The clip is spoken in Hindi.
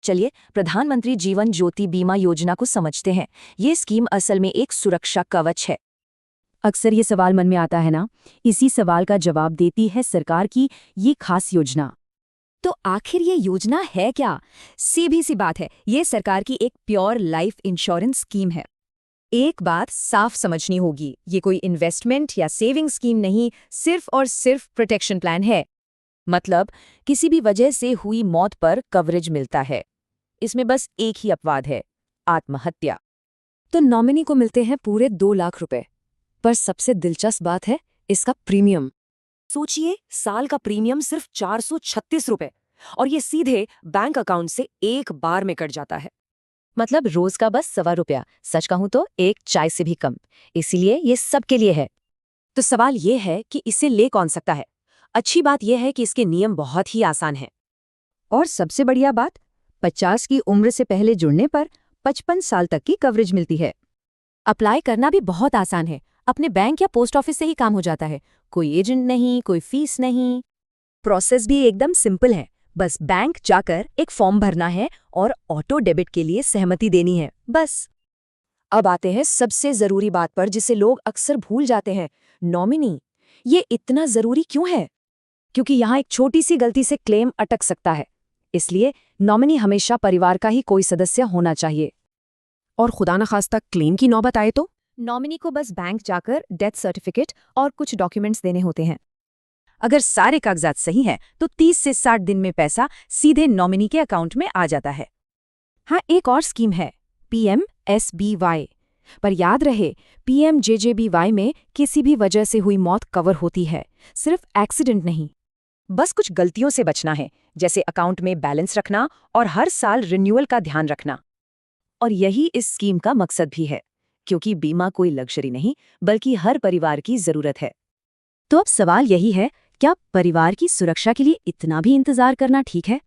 चलिए प्रधानमंत्री जीवन ज्योति बीमा योजना को समझते हैं। ये स्कीम असल में एक सुरक्षा कवच है। अक्सर ये सवाल मन में आता है ना, इसी सवाल का जवाब देती है सरकार की ये खास योजना। तो आखिर ये योजना है क्या? सीधी सी बात है, ये सरकार की एक प्योर लाइफ इंश्योरेंस स्कीम है। एक बात साफ समझनी होगी, ये कोई इन्वेस्टमेंट या सेविंग स्कीम नहीं, सिर्फ और सिर्फ प्रोटेक्शन प्लान है। मतलब किसी भी वजह से हुई मौत पर कवरेज मिलता है। इसमें बस एक ही अपवाद है, आत्महत्या। तो नॉमिनी को मिलते हैं पूरे 2 लाख रुपए। पर सबसे दिलचस्प बात है इसका प्रीमियम। सोचिए, साल का प्रीमियम सिर्फ 436 रुपए, और ये सीधे बैंक अकाउंट से एक बार में कट जाता है। मतलब रोज का बस ₹1.25। सच कहूं तो एक चाय से भी कम। इसीलिए ये सबके लिए है। तो सवाल ये है कि इसे ले कौन सकता है। अच्छी बात यह है कि इसके नियम बहुत ही आसान हैं। और सबसे बढ़िया बात, 50 की उम्र से पहले जुड़ने पर 55 साल तक की कवरेज मिलती है। अप्लाई करना भी बहुत आसान है, अपने बैंक या पोस्ट ऑफिस से ही काम हो जाता है। कोई एजेंट नहीं, कोई फीस नहीं। प्रोसेस भी एकदम सिंपल है, बस बैंक जाकर एक फॉर्म भरना है और ऑटो डेबिट के लिए सहमति देनी है, बस। अब आते हैं सबसे जरूरी बात पर, जिसे लोग अक्सर भूल जाते हैं, नॉमिनी। ये इतना जरूरी क्यों है? क्योंकि यहाँ एक छोटी सी गलती से क्लेम अटक सकता है। इसलिए नॉमिनी हमेशा परिवार का ही कोई सदस्य होना चाहिए। और खुदा न खास्ता क्लेम की नौबत आए तो नॉमिनी को बस बैंक जाकर डेथ सर्टिफिकेट और कुछ डॉक्यूमेंट्स देने होते हैं। अगर सारे कागजात सही हैं तो 30 से 60 दिन में पैसा सीधे नॉमिनी के अकाउंट में आ जाता है। हाँ, एक और स्कीम है, PMSBY। पर याद रहे, PMJJBY में किसी भी वजह से हुई मौत कवर होती है, सिर्फ एक्सीडेंट नहीं। बस कुछ गलतियों से बचना है, जैसे अकाउंट में बैलेंस रखना और हर साल रिन्यूअल का ध्यान रखना। और यही इस स्कीम का मकसद भी है, क्योंकि बीमा कोई लग्जरी नहीं, बल्कि हर परिवार की जरूरत है। तो अब सवाल यही है, क्या परिवार की सुरक्षा के लिए इतना भी इंतजार करना ठीक है?